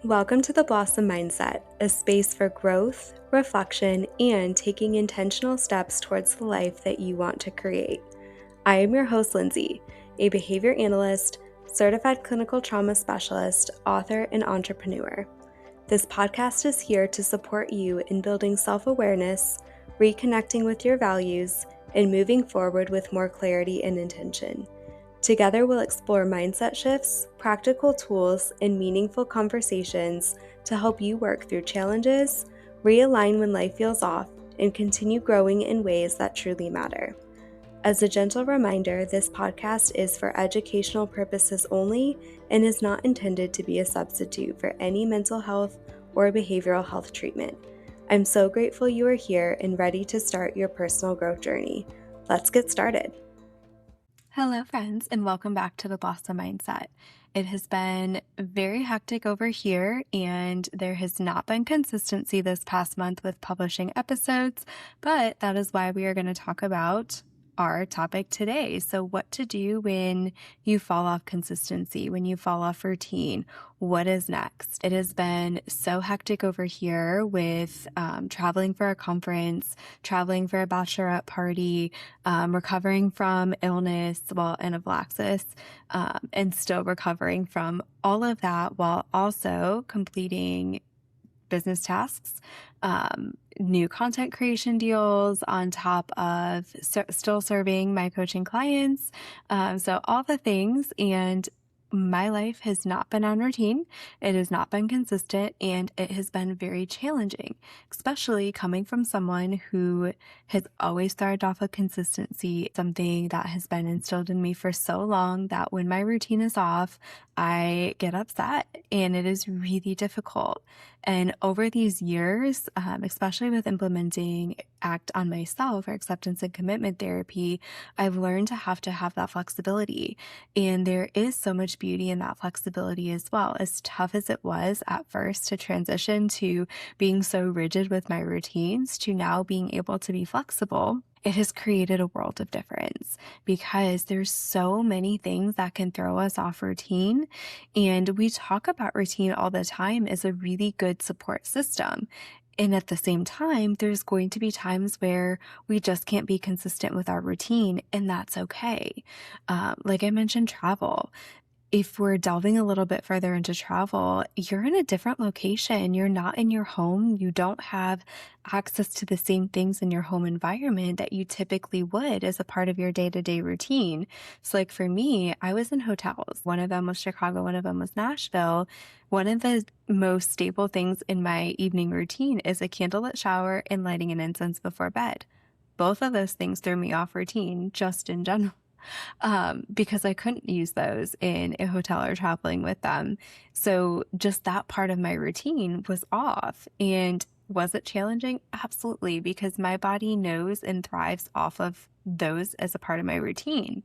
Welcome to the Blossom Mindset, a space for growth, reflection, and taking intentional steps towards the life that you want to create. I am your host, Lindsay, a behavior analyst, certified clinical trauma specialist, author, and entrepreneur. This podcast is here to support you in building self-awareness, reconnecting with your values, and moving forward with more clarity and intention. Together, we'll explore mindset shifts, practical tools, and meaningful conversations to help you work through challenges, realign when life feels off, and continue growing in ways that truly matter. As a gentle reminder, this podcast is for educational purposes only and is not intended to be a substitute for any mental health or behavioral health treatment. I'm so grateful you are here and ready to start your personal growth journey. Let's get started. Hello, friends, and welcome back to the Blossom Mindset. It has been very hectic over here, and there has not been consistency this past month with publishing episodes, but that is why we are going to talk about our topic today. So, what to do when you fall off consistency, when you fall off routine? What is next? It has been so hectic over here with traveling for a conference, traveling for a bachelorette party, recovering from illness, anaphylaxis, and still recovering from all of that while also completing business tasks, new content creation deals on top of still serving my coaching clients. So all the things, and my life has not been on routine. It has not been consistent, and it has been very challenging, especially coming from someone who has always thrived off of consistency, something that has been instilled in me for so long that when my routine is off, I get upset, and it is really difficult. And over these years, especially with implementing ACT on myself, or acceptance and commitment therapy, I've learned to have that flexibility. And there is so much beauty in that flexibility as well. As tough as it was at first to transition to being so rigid with my routines to now being able to be flexible, it has created a world of difference because there's so many things that can throw us off routine. And we talk about routine all the time as a really good support system. And at the same time, there's going to be times where we just can't be consistent with our routine, and that's okay. Like I mentioned, travel. If we're delving a little bit further into travel, you're in a different location. You're not in your home. You don't have access to the same things in your home environment that you typically would as a part of your day-to-day routine. So like for me, I was in hotels. One of them was Chicago, one of them was Nashville. One of the most staple things in my evening routine is a candlelit shower and lighting an incense before bed. Both of those things threw me off routine just in general, because I couldn't use those in a hotel or traveling with them. So just that part of my routine was off. And was it challenging? Absolutely, because my body knows and thrives off of those as a part of my routine.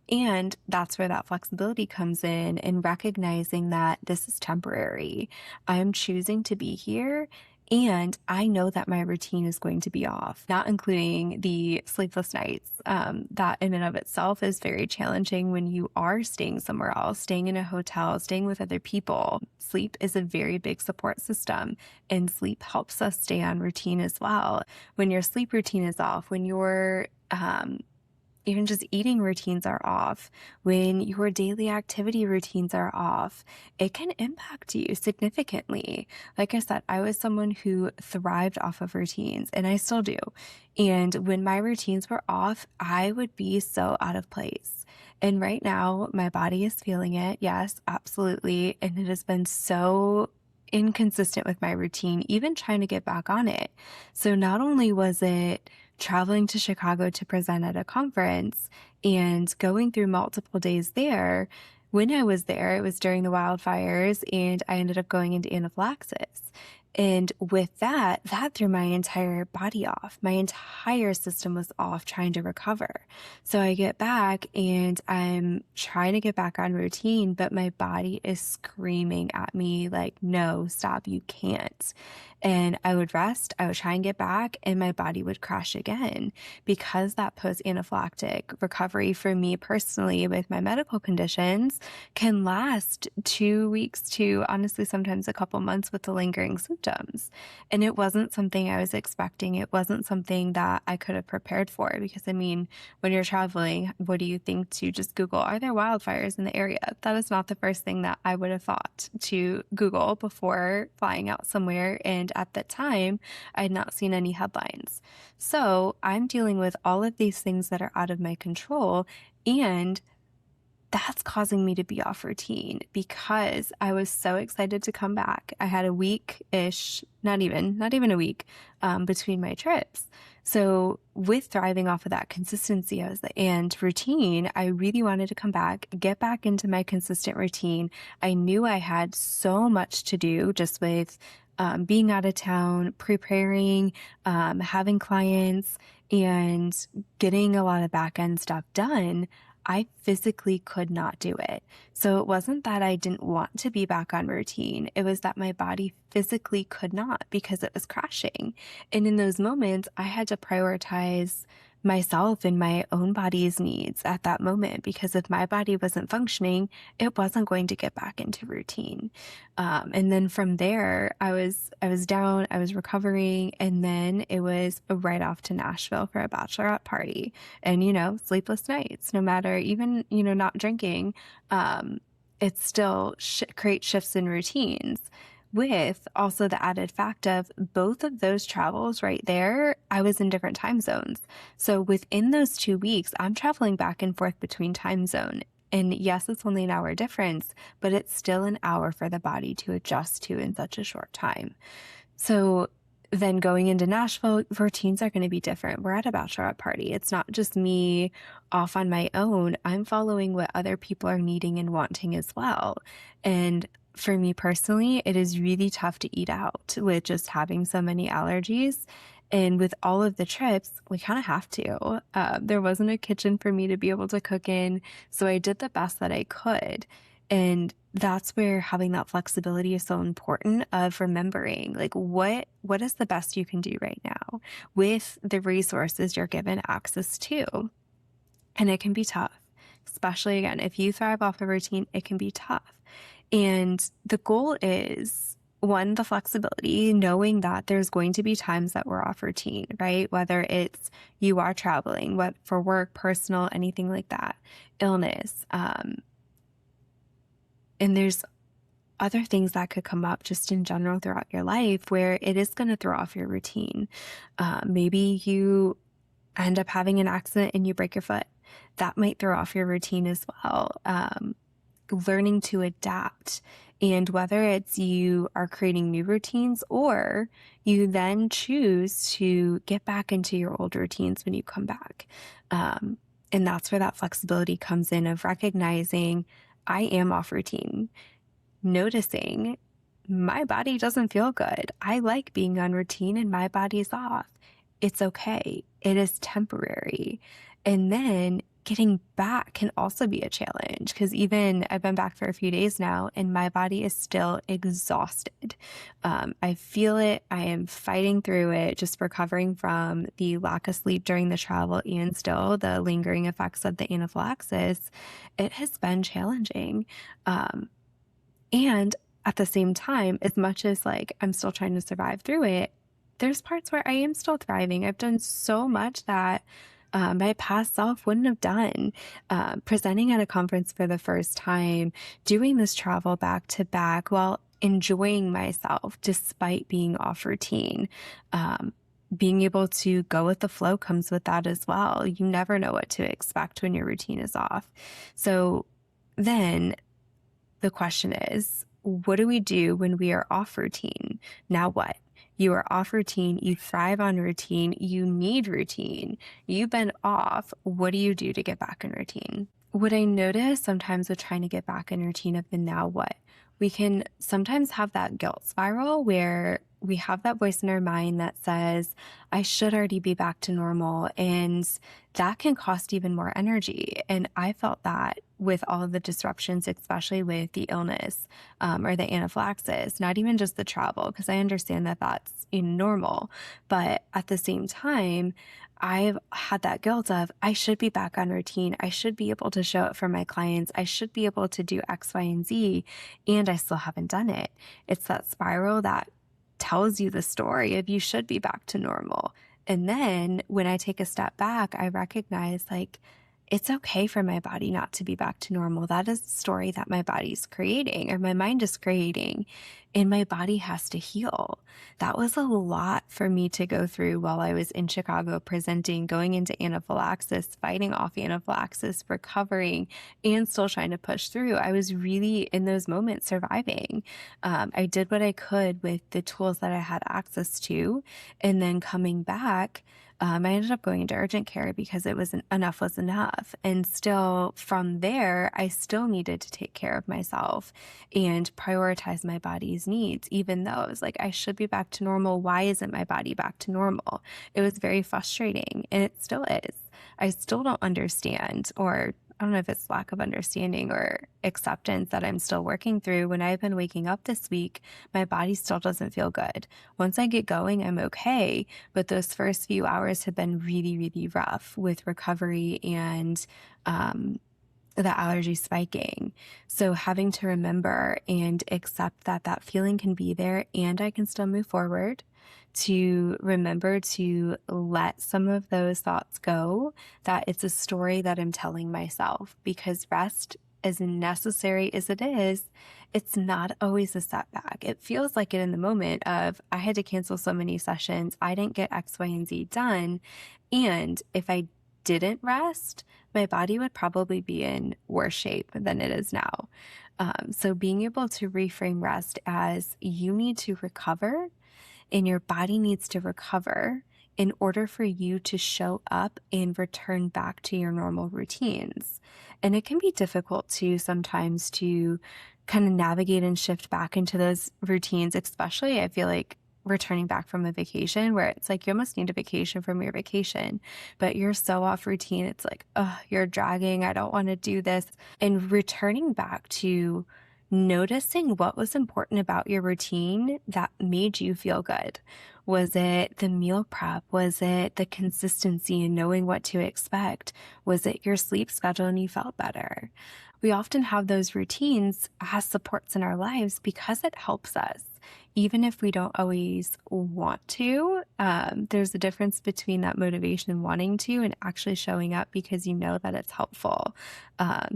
And that's where that flexibility comes in, and recognizing that this is temporary. I'm choosing to be here. And I know that my routine is going to be off, not including the sleepless nights. That in and of itself is very challenging when you are staying somewhere else, staying in a hotel, staying with other people. Sleep is a very big support system, and sleep helps us stay on routine as well. When your sleep routine is off, when your even just eating routines are off, when your daily activity routines are off, it can impact you significantly. Like I said, I was someone who thrived off of routines, and I still do. And when my routines were off, I would be so out of place. And right now, my body is feeling it. Yes, absolutely. And it has been so inconsistent with my routine, even trying to get back on it. So not only was it traveling to Chicago to present at a conference and going through multiple days there. When I was there, it was during the wildfires, and I ended up going into anaphylaxis. And with that threw my entire body off. My entire system was off trying to recover. So I get back and I'm trying to get back on routine, but my body is screaming at me like, no, stop, you can't. And I would rest, I would try and get back, and my body would crash again because that post-anaphylactic recovery for me personally with my medical conditions can last 2 weeks to honestly sometimes a couple months with the lingering symptoms. And it wasn't something I was expecting. It wasn't something that I could have prepared for because, I mean, when you're traveling, what do you think to just Google, are there wildfires in the area? That is not the first thing that I would have thought to Google before flying out somewhere. And at that time, I had not seen any headlines. So I'm dealing with all of these things that are out of my control, and that's causing me to be off routine because I was so excited to come back. I had a week-ish, not even a week, between my trips. So with thriving off of that consistency, and routine, I really wanted to come back, get back into my consistent routine. I knew I had so much to do just with being out of town, preparing, having clients, and getting a lot of back end stuff done. I physically could not do it. So it wasn't that I didn't want to be back on routine. It was that my body physically could not because it was crashing. And in those moments, I had to prioritize myself and my own body's needs at that moment, because if my body wasn't functioning, it wasn't going to get back into routine. And then from there, I was down, I was recovering, and then it was right off to Nashville for a bachelorette party. And, sleepless nights, no matter even, not drinking, it still creates shifts in routines, with also the added fact of both of those travels right there, I was in different time zones. So within those 2 weeks, I'm traveling back and forth between time zone. And yes, it's only an hour difference, but it's still an hour for the body to adjust to in such a short time. So then going into Nashville, routines are going to be different. We're at a bachelorette party. It's not just me off on my own. I'm following what other people are needing and wanting as well. And for me personally, it is really tough to eat out with just having so many allergies. And with all of the trips, we kind of have to. There wasn't a kitchen for me to be able to cook in, so I did the best that I could. And that's where having that flexibility is so important, of remembering like what is the best you can do right now with the resources you're given access to. And it can be tough, especially again, if you thrive off a routine, it can be tough. And the goal is, one, the flexibility, knowing that there's going to be times that we're off routine, right? Whether it's you are traveling, what for work, personal, anything like that, illness, and there's other things that could come up just in general throughout your life where it is going to throw off your routine. Maybe you end up having an accident and you break your foot. That might throw off your routine as well. Learning to adapt, and whether it's you are creating new routines or you then choose to get back into your old routines when you come back. And that's where that flexibility comes in, of recognizing I am off routine, noticing my body doesn't feel good. I like being on routine and my body's off. It's okay. It is temporary. And then getting back can also be a challenge, because even I've been back for a few days now and my body is still exhausted. I feel it. I am fighting through it, just recovering from the lack of sleep during the travel and still the lingering effects of the anaphylaxis. It has been challenging. And at the same time, as much as like I'm still trying to survive through it, there's parts where I am still thriving. I've done so much that my past self wouldn't have done. Presenting at a conference for the first time, doing this travel back to back while enjoying myself despite being off routine. Being able to go with the flow comes with that as well. You never know what to expect when your routine is off. So then the question is, what do we do when we are off routine? Now what? You are off routine, you thrive on routine, you need routine, you've been off. What do you do to get back in routine? What I notice sometimes with trying to get back in routine of the now what, we can sometimes have that guilt spiral where we have that voice in our mind that says, I should already be back to normal. And that can cost even more energy. And I felt that with all of the disruptions, especially with the illness or the anaphylaxis, not even just the travel, because I understand that that's normal. But at the same time, I've had that guilt of I should be back on routine. I should be able to show up for my clients. I should be able to do X, Y, and Z. And I still haven't done it. It's that spiral that tells you the story of you should be back to normal. And then when I take a step back, I recognize like, it's okay for my body not to be back to normal. That is the story that my body's creating or my mind is creating, and my body has to heal. That was a lot for me to go through while I was in Chicago presenting, going into anaphylaxis, fighting off anaphylaxis, recovering, and still trying to push through. I was really in those moments surviving. I did what I could with the tools that I had access to, and then coming back, I ended up going into urgent care because it was enough was enough. And still from there, I still needed to take care of myself and prioritize my body's needs, even though it was like, I should be back to normal. Why isn't my body back to normal? It was very frustrating, and it still is. I still don't understand, or I don't know if it's lack of understanding or acceptance that I'm still working through. When I've been waking up this week, my body still doesn't feel good. Once I get going, I'm okay. But those first few hours have been really, really rough with recovery and the allergy spiking. So having to remember and accept that that feeling can be there and I can still move forward, to remember to let some of those thoughts go, that it's a story that I'm telling myself, because rest, as necessary as it is, it's not always a setback. It feels like it in the moment of I had to cancel so many sessions, I didn't get X, Y, and Z done. And if I didn't rest, my body would probably be in worse shape than it is now. So being able to reframe rest as you need to recover and your body needs to recover in order for you to show up and return back to your normal routines. And it can be difficult to sometimes to kind of navigate and shift back into those routines, especially I feel like returning back from a vacation where it's like you almost need a vacation from your vacation, but you're so off routine. It's like, oh, you're dragging. I don't want to do this. And returning back to noticing what was important about your routine that made you feel good. Was it the meal prep? Was it the consistency and knowing what to expect? Was it your sleep schedule and you felt better? We often have those routines as supports in our lives because it helps us. Even if we don't always want to, there's a difference between that motivation and wanting to and actually showing up because you know that it's helpful.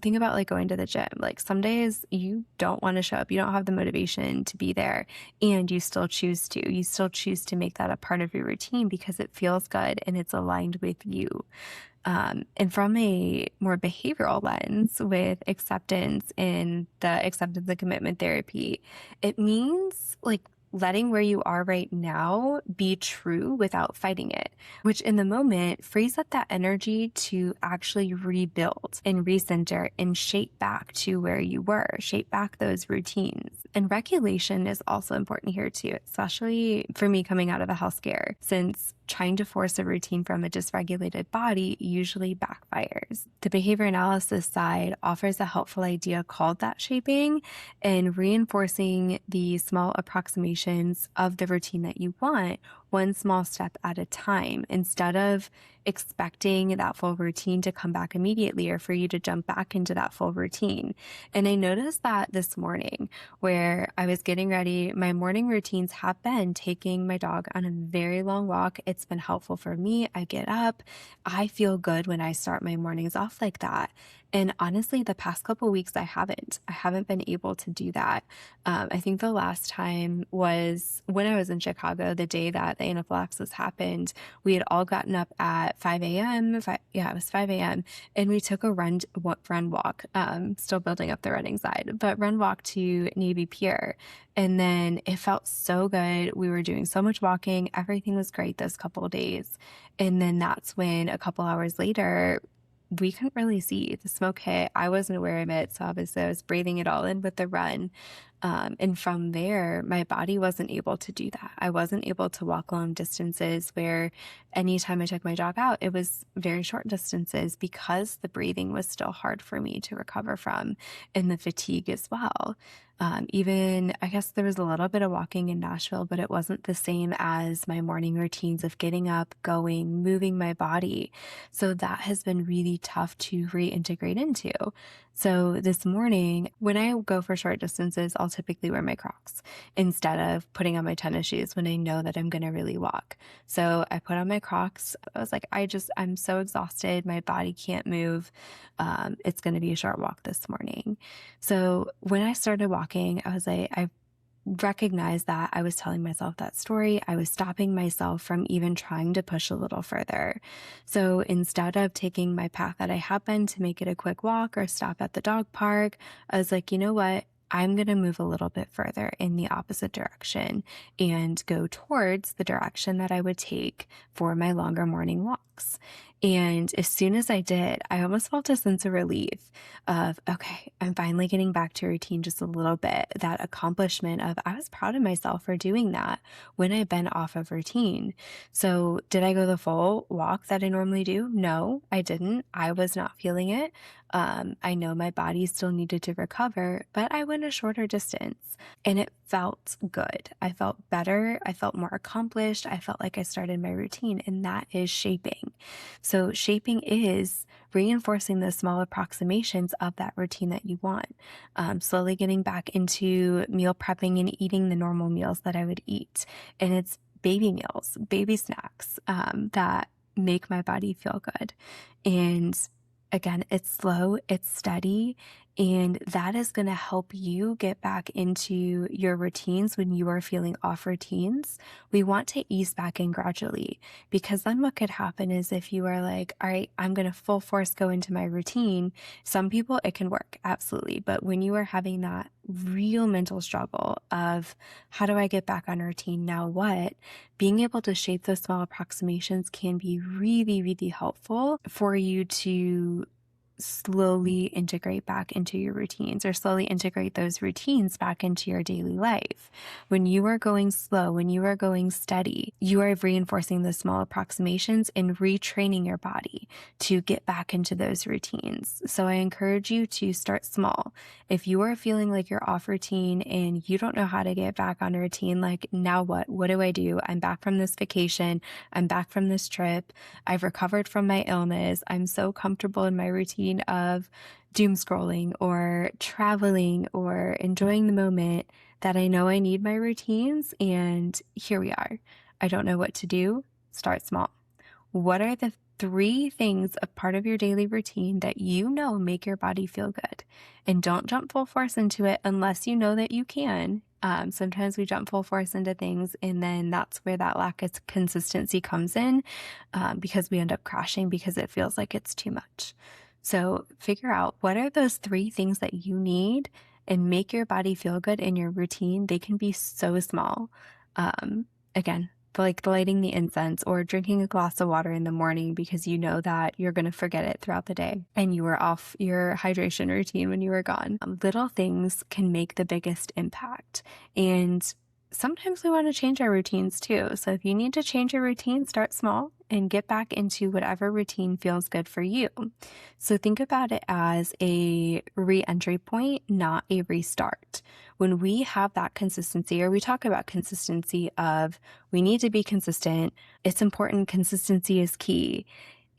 Think about like going to the gym. Like some days you don't want to show up. You don't have the motivation to be there and you still choose to. You still choose to make that a part of your routine because it feels good and it's aligned with you. And from a more behavioral lens with acceptance and the acceptance and commitment therapy, it means like letting where you are right now be true without fighting it, which in the moment frees up that energy to actually rebuild and recenter and shape back to where you were, shape back those routines. And regulation is also important here too, especially for me coming out of a health scare, since trying to force a routine from a dysregulated body usually backfires. The behavior analysis side offers a helpful idea called that shaping and reinforcing the small approximations of the routine that you want, one small step at a time, instead of expecting that full routine to come back immediately or for you to jump back into that full routine. And I noticed that this morning where I was getting ready, my morning routines have been taking my dog on a very long walk. It's been helpful for me. I get up. I feel good when I start my mornings off like that. And honestly, the past couple of weeks, I haven't been able to do that. I think the last time was when I was in Chicago, the day that the anaphylaxis happened. We had all gotten up at 5 a.m. It was 5 a.m. And we took a run walk, still building up the running side, but run walk to Navy Pier. And then it felt so good. We were doing so much walking. Everything was great those couple of days. And then that's when a couple hours later, we couldn't really see the smoke hit. I wasn't aware of it. So obviously I was breathing it all in with the run. And from there, my body wasn't able to do that. I wasn't able to walk long distances where anytime I took my dog out, it was very short distances because the breathing was still hard for me to recover from and the fatigue as well. Even, I guess there was a little bit of walking in Nashville, but it wasn't the same as my morning routines of getting up, going, moving my body. So that has been really tough to reintegrate into. So this morning, when I go for short distances, I'll typically wear my Crocs instead of putting on my tennis shoes when I know that I'm going to really walk. So I put on my Crocs. I was like, I'm so exhausted. My body can't move. It's going to be a short walk this morning. So when I started walking, I recognized that I was telling myself that story. I was stopping myself from even trying to push a little further. So instead of taking my path that I had been to make it a quick walk or stop at the dog park, I was like, you know what? I'm going to move a little bit further in the opposite direction and go towards the direction that I would take for my longer morning walks. And as soon as I did, I almost felt a sense of relief of, okay, I'm finally getting back to routine just a little bit. That accomplishment of I was proud of myself for doing that when I've been off of routine. So did I go the full walk that I normally do? No, I didn't. I was not feeling it. I know my body still needed to recover, but I went a shorter distance and it felt good. I felt better. I felt more accomplished. I felt like I started my routine, and that is shaping. So shaping is reinforcing those small approximations of that routine that you want. Slowly getting back into meal prepping and eating the normal meals that I would eat. And it's baby meals, baby snacks, that make my body feel good. And again, it's slow, it's steady, and that is going to help you get back into your routines when you are feeling off routines. We want to ease back in gradually, because then what could happen is if you are like, all right, I'm going to full force go into my routine. Some people, it can work, absolutely. But when you are having that real mental struggle of how do I get back on routine? Now what? Being able to shape those small approximations can be really, really helpful for you to slowly integrate back into your routines, or slowly integrate those routines back into your daily life. When you are going slow, when you are going steady, you are reinforcing the small approximations and retraining your body to get back into those routines. So I encourage you to start small. If you are feeling like you're off routine and you don't know how to get back on a routine, like, now what? What do I do? I'm back from this vacation. I'm back from this trip. I've recovered from my illness. I'm so comfortable in my routine of doom scrolling or traveling or enjoying the moment that I know I need my routines. And here we are. I don't know what to do. Start small. What are the 3 things a part of your daily routine that you know make your body feel good? And don't jump full force into it unless you know that you can. Sometimes we jump full force into things, and then that's where that lack of consistency comes in, because we end up crashing because it feels like it's too much. So figure out what are those 3 things that you need and make your body feel good in your routine. They can be so small. Again, like lighting the incense or drinking a glass of water in the morning because you know that you're going to forget it throughout the day and you were off your hydration routine when you were gone. Little things can make the biggest impact. And sometimes we want to change our routines too. So if you need to change your routine, start small and get back into whatever routine feels good for you. So think about it as a re-entry point, not a restart. When we have that consistency, or we talk about consistency of we need to be consistent, it's important. Consistency is key.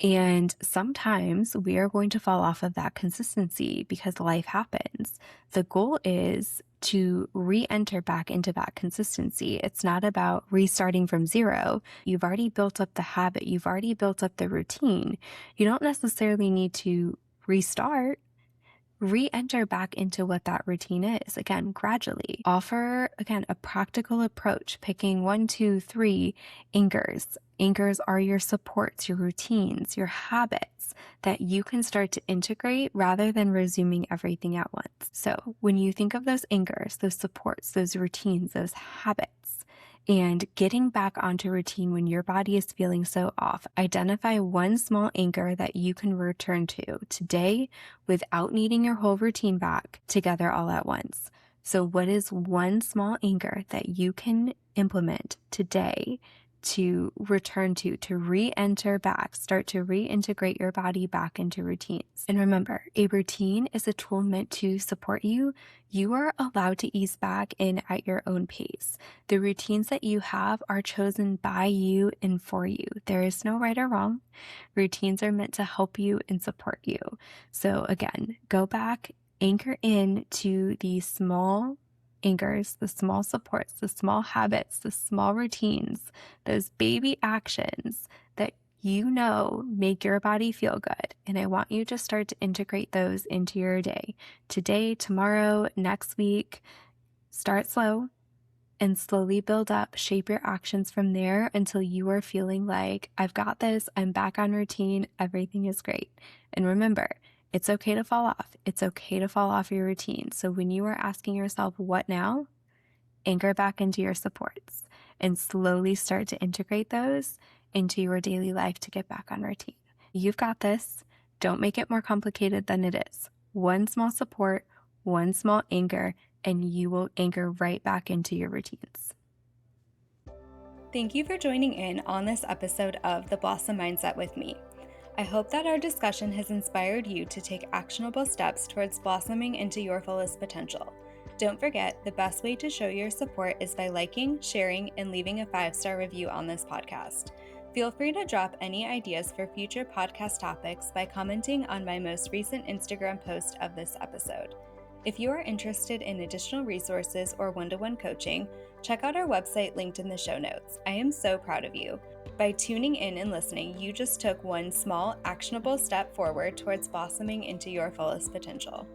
And sometimes we are going to fall off of that consistency because life happens. The goal is to re-enter back into that consistency. It's not about restarting from zero. You've already built up the habit. You've already built up the routine. You don't necessarily need to restart. Re-enter back into what that routine is. Again, gradually. Offer, again, a practical approach, picking 1, 2, 3 anchors. Anchors are your supports, your routines, your habits that you can start to integrate rather than resuming everything at once. So when you think of those anchors, those supports, those routines, those habits, and getting back onto routine when your body is feeling so off, identify one small anchor that you can return to today without needing your whole routine back together all at once. So what is one small anchor that you can implement today to return to re-enter back, start to reintegrate your body back into routines? And remember, a routine is a tool meant to support you. You are allowed to ease back in at your own pace. The routines that you have are chosen by you and for you. There is no right or wrong. Routines are meant to help you and support you. So again, go back, anchor in to the small anchors, the small supports, the small habits, the small routines, those baby actions that you know make your body feel good. And I want you to start to integrate those into your day. Today, tomorrow, next week. Start slow and slowly build up, shape your actions from there until you are feeling like, I've got this, I'm back on routine, everything is great. And remember, it's okay to fall off. It's okay to fall off your routine. So when you are asking yourself, what now? Anchor back into your supports and slowly start to integrate those into your daily life to get back on routine. You've got this. Don't make it more complicated than it is. One small support, one small anchor, and you will anchor right back into your routines. Thank you for joining in on this episode of The Blossom Mindset with me. I hope that our discussion has inspired you to take actionable steps towards blossoming into your fullest potential. Don't forget, the best way to show your support is by liking, sharing, and leaving a 5-star review on this podcast. Feel free to drop any ideas for future podcast topics by commenting on my most recent Instagram post of this episode. If you are interested in additional resources or one-to-one coaching, check out our website linked in the show notes. I am so proud of you. By tuning in and listening, you just took one small, actionable step forward towards blossoming into your fullest potential.